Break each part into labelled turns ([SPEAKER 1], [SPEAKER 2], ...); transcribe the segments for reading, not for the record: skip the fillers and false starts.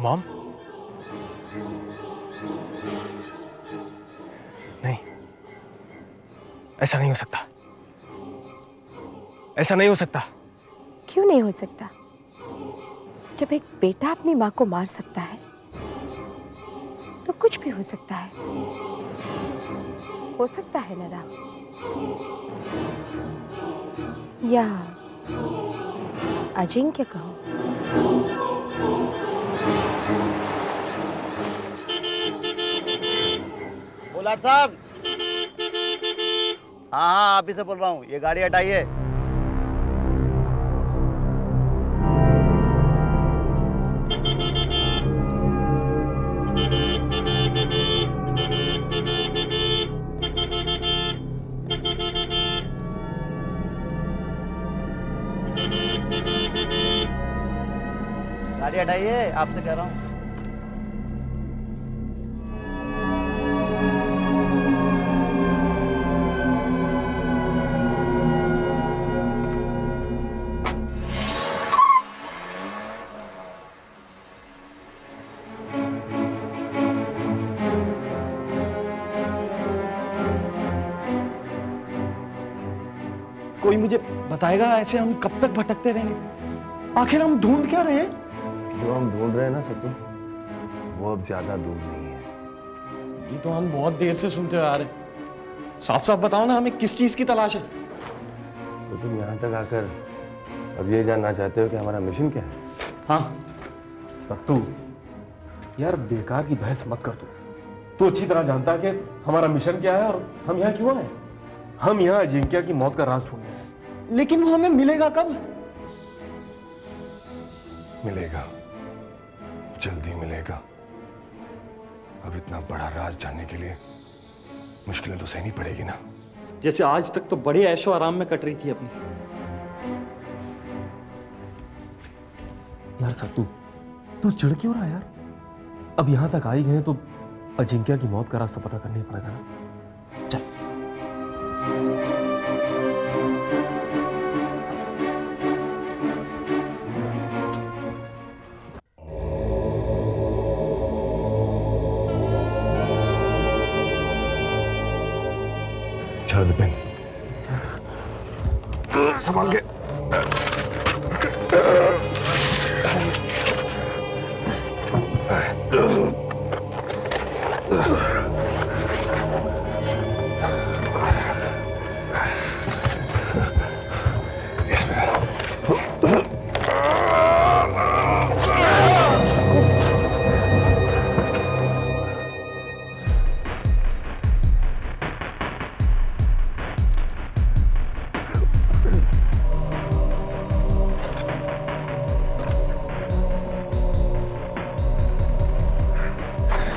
[SPEAKER 1] Mom, नहीं, ऐसा नहीं हो सकता, ऐसा नहीं हो सकता।
[SPEAKER 2] क्यों नहीं हो सकता? जब एक बेटा अपनी माँ को मार सकता है तो कुछ भी हो सकता है। हो सकता है ना राम? या अजिंक्य कहो।
[SPEAKER 3] बुलाट साहब। हाँ हाँ, आप ही से बोल रहा हूँ, ये गाड़ी हटाइए। गाड़ी हटाइए, आपसे कह रहा हूँ।
[SPEAKER 4] कोई मुझे बताएगा ऐसे हम कब तक भटकते रहेंगे? आखिर हम ढूंढ क्या रहे हैं?
[SPEAKER 5] जो हम ढूंढ रहे हैं ना सत्तू, वो अब ज्यादा दूर नहीं है।
[SPEAKER 4] ये तो हम बहुत देर से सुनते आ रहे हैं। साफ साफ बताओ ना, हमें किस चीज की तलाश है?
[SPEAKER 5] तो तुम यहाँ तक आकर अब ये जानना चाहते हो कि हमारा मिशन क्या है?
[SPEAKER 4] हाँ,
[SPEAKER 1] सत्तू, यार बेकार की बहस मत कर तू अच्छी तरह जानता है कि हमारा मिशन क्या है और हम यहाँ क्यों आए। हम यहाँ अजिंक्य की मौत का राज ढूंढने हैं।
[SPEAKER 4] लेकिन वो हमें मिलेगा कब?
[SPEAKER 5] मिलेगा, जल्दी मिलेगा। अब इतना बड़ा राज जानने के लिए मुश्किलें तो सहनी पड़ेगी ना।
[SPEAKER 4] जैसे आज तक तो बड़े ऐशो आराम में कट रही थी अपनी।
[SPEAKER 1] यार सत्तू, तू चिढ़ क्यों रहा है यार? अब यहाँ तक आई गए तो अजिंक्य की मौत का रास्ता पता करना ही पड़ेगा ना। चल।
[SPEAKER 5] चलो विपिन, संभाल के।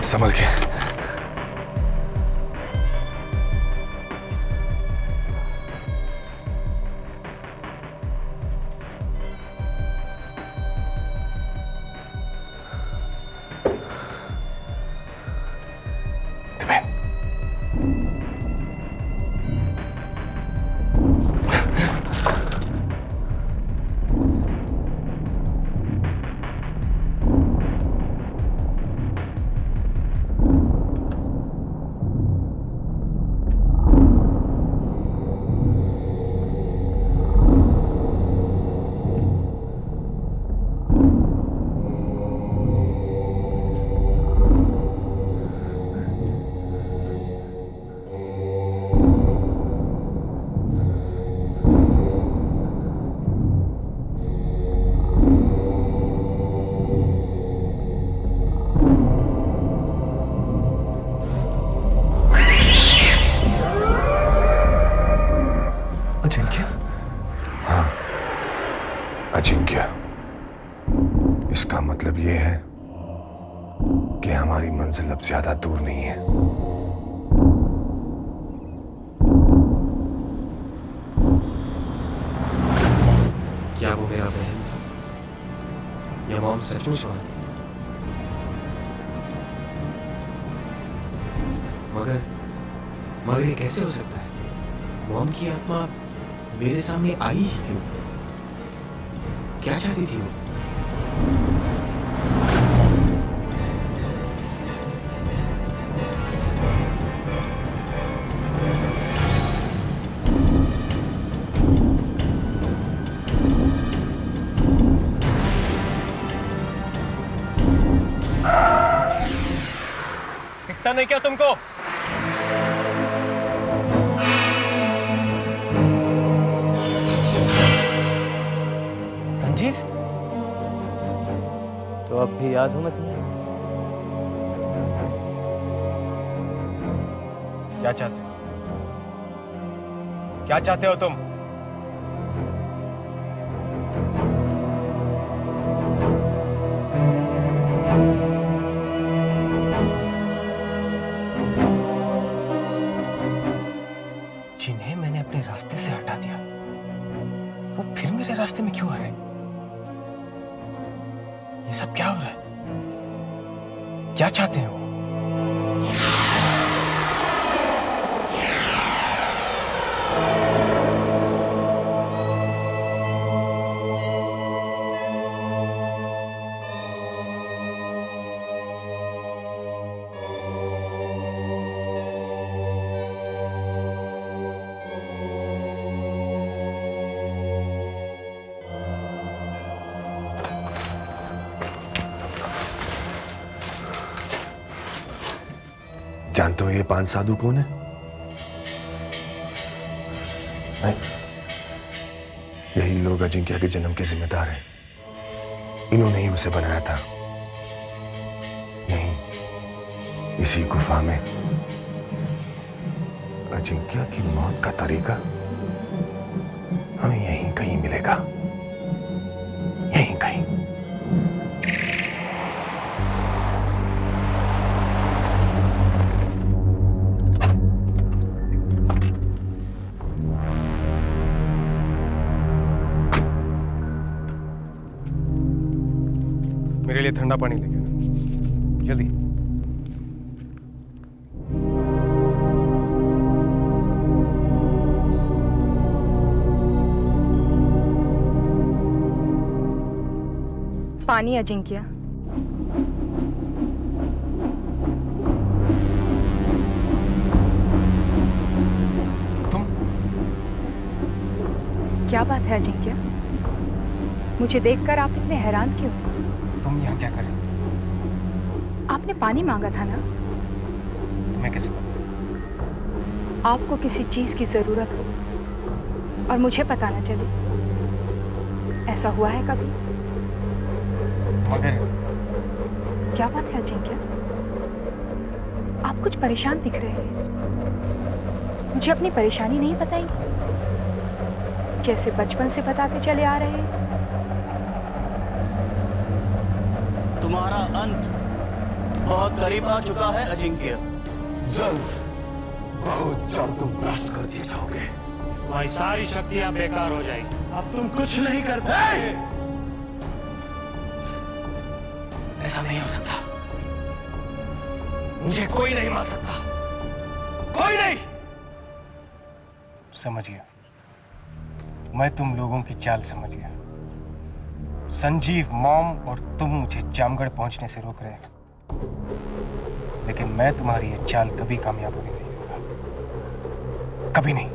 [SPEAKER 5] संभल के।
[SPEAKER 1] अजिंक्य?
[SPEAKER 5] हाँ, अजिंक्य। इसका मतलब ये है कि हमारी मंजिल अब ज्यादा दूर नहीं है।
[SPEAKER 1] क्या वो मेरा बहन था? या मॉम सचमुच वहां थी? मगर ये कैसे हो सकता है? मॉम की आत्मा मेरे सामने आई ही क्यों? क्या चाहती थी वो? पता नहीं क्या तुमको?
[SPEAKER 6] संजीव, तो अब भी याद हूं मैं तुम्हें?
[SPEAKER 1] क्या चाहते हो? क्या चाहते हो तुम? जिन्हें मैंने अपने रास्ते से हटा दिया, वो फिर मेरे रास्ते में क्यों आ रहे हैं? ये सब क्या हो रहा है? क्या चाहते हैं वो?
[SPEAKER 5] जानते हो ये 5 साधु कौन है? नहीं, यही लोग अजिंक्य के जन्म के जिम्मेदार हैं। इन्होंने ही उसे बनाया था। यहीं इसी गुफा में अजिंक्य की मौत का तरीका हमें यहीं कहीं मिलेगा। यहीं कहीं।
[SPEAKER 1] मेरे लिए ठंडा पानी लेके आना, जल्दी।
[SPEAKER 7] पानी अजिंक्य।
[SPEAKER 1] तुम?
[SPEAKER 7] क्या बात है अजिंक्य? मुझे देखकर आप इतने हैरान क्यों?
[SPEAKER 1] तुम यहाँ क्या कर रहे हो?
[SPEAKER 7] आपने पानी मांगा था ना?
[SPEAKER 1] तुम्हें कैसे पता?
[SPEAKER 7] आपको किसी चीज की जरूरत हो और मुझे पता न चले, ऐसा हुआ है कभी?
[SPEAKER 1] मगर
[SPEAKER 7] क्या बात है अजिंक्य? आप कुछ परेशान दिख रहे हैं। मुझे अपनी परेशानी नहीं बताएंगे? जैसे बचपन से बताते चले आ रहे हैं।
[SPEAKER 6] तुम्हारा अंत बहुत करीब आ चुका है अजिंक्य।
[SPEAKER 5] जल्द, बहुत जल्द तुम नष्ट कर दिए जाओगे।
[SPEAKER 8] तुम्हारी सारी शक्तियां बेकार हो जाएगी।
[SPEAKER 4] अब तुम कुछ नहीं कर पाओगे।
[SPEAKER 1] ऐसा नहीं हो सकता। मुझे कोई नहीं मार सकता। कोई नहीं। समझ गया। मैं तुम लोगों की चाल समझ गया। संजीव, मॉम और तुम मुझे जामगढ़ पहुंचने से रोक रहे हो, लेकिन मैं तुम्हारी ये चाल कभी कामयाब होने नहीं दूंगा। कभी नहीं।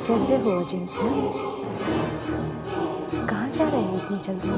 [SPEAKER 2] कैसे हो अजिंक्य? कहाँ जा रहे हो इतनी जल्दी?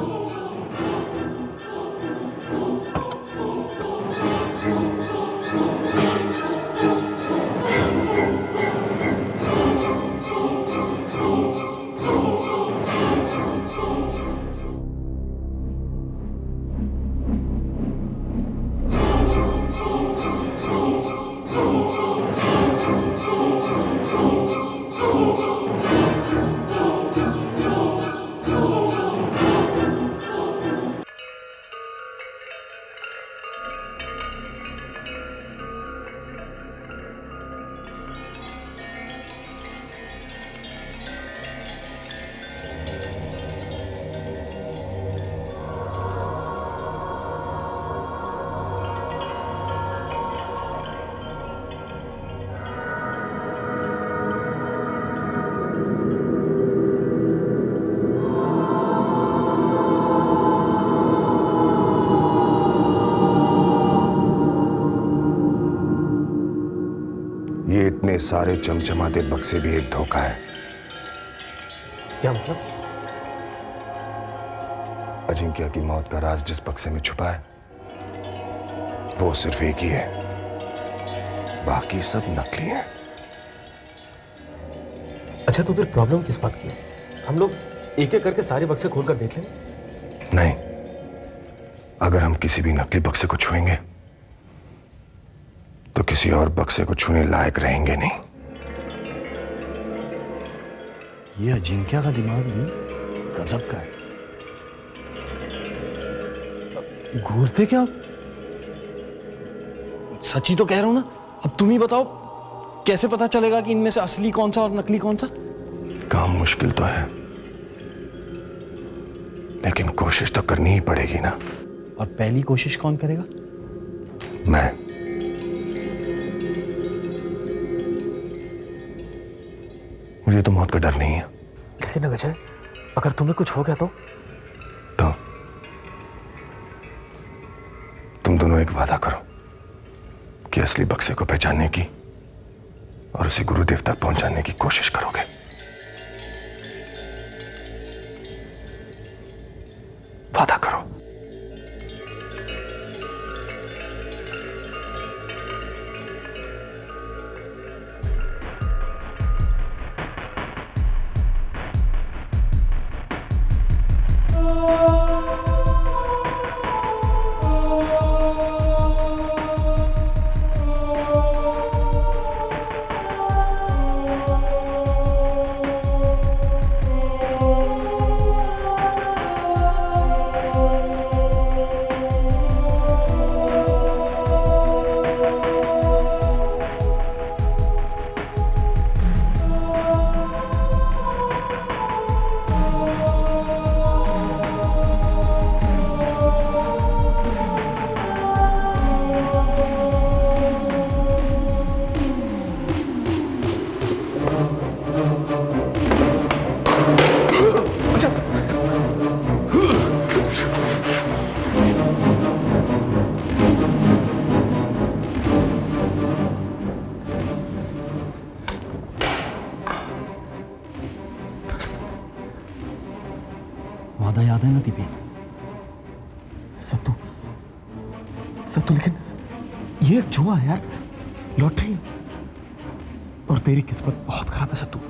[SPEAKER 5] ये इतने सारे चमचमाते बक्से भी एक धोखा है।
[SPEAKER 1] क्या मतलब?
[SPEAKER 5] अजिंक्य की मौत का राज जिस बक्से में छुपा है वो सिर्फ एक ही है, बाकी सब नकली हैं।
[SPEAKER 9] अच्छा तो फिर प्रॉब्लम किस बात की है? हम लोग एक एक करके सारे बक्से खोलकर देख लें।
[SPEAKER 5] नहीं, अगर हम किसी भी नकली बक्से को छुएंगे तो किसी और बक्से को छूने लायक रहेंगे नहीं।
[SPEAKER 4] ये अजिंक्य का दिमाग भी गजब का है। घूरते क्या आप? सच ही तो कह रहा हूं ना। अब तुम ही बताओ, कैसे पता चलेगा कि इनमें से असली कौन सा और नकली कौन सा?
[SPEAKER 5] काम मुश्किल तो है, लेकिन कोशिश तो करनी ही पड़ेगी ना।
[SPEAKER 4] और पहली कोशिश कौन करेगा?
[SPEAKER 5] मैं। मुझे तो मौत का डर नहीं है।
[SPEAKER 9] लेकिन अजय, अगर तुम्हें कुछ हो गया तो
[SPEAKER 5] तुम दोनों एक वादा करो कि असली बक्से को पहचानने की और उसे गुरुदेव तक पहुंचाने की कोशिश करोगे। वादा करो।
[SPEAKER 4] वादा याद है ना दीपी?
[SPEAKER 9] सत्तू, सत्तू, लेकिन ये एक जुआ है यार, लॉटरी है। और तेरी किस्मत बहुत खराब है सत्तू।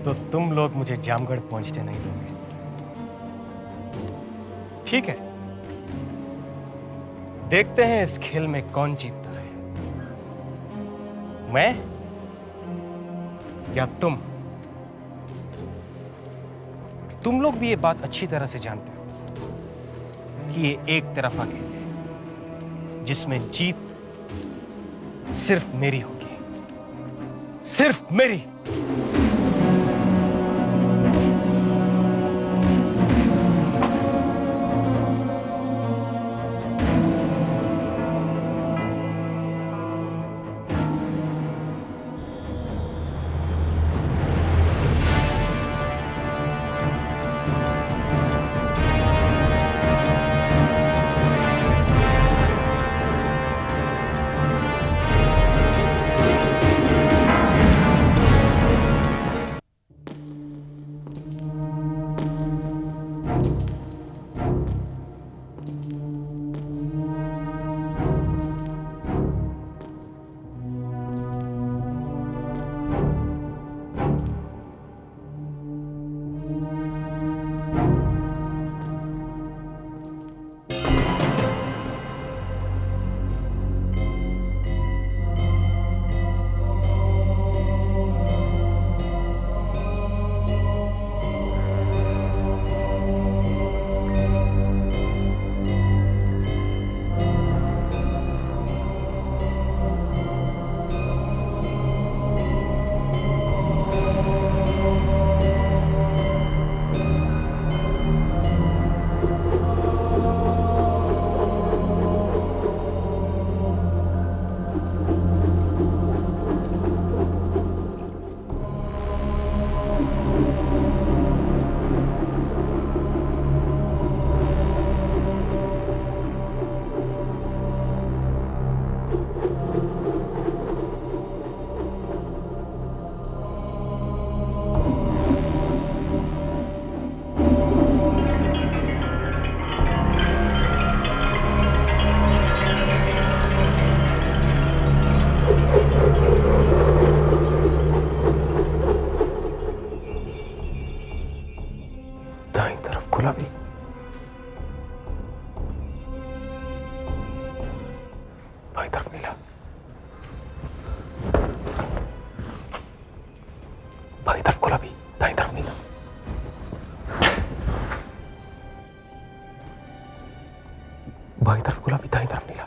[SPEAKER 1] तो तुम लोग मुझे जामगढ़ पहुंचने नहीं दोगे, ठीक है? देखते हैं इस खेल में कौन जीतता है, मैं या तुम? तुम लोग भी ये बात अच्छी तरह से जानते हो कि ये एक तरफा खेल है जिसमें जीत सिर्फ मेरी होगी, सिर्फ मेरी।
[SPEAKER 9] दाईं तरफ गुलाबी, बाईं तरफ नीला, बाईं तरफ गुलाबी, दाईं तरफ नीला। बाईं तरफ गुलाबी, दाईं तरफ नीला,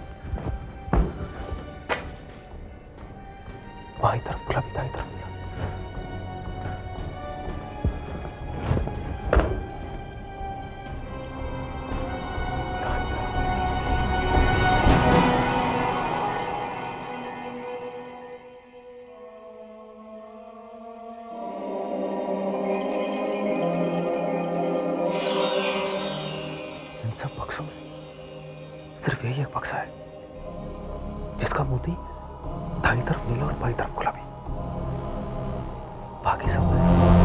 [SPEAKER 9] बाईं तरफ गुलाबी, दाईं तरफ नीला। इन सब बक्सों में सिर्फ यही एक बक्सा है जिसका मोती दाईं तरफ नीला और बाईं तरफ गुलाबी, बाकी सब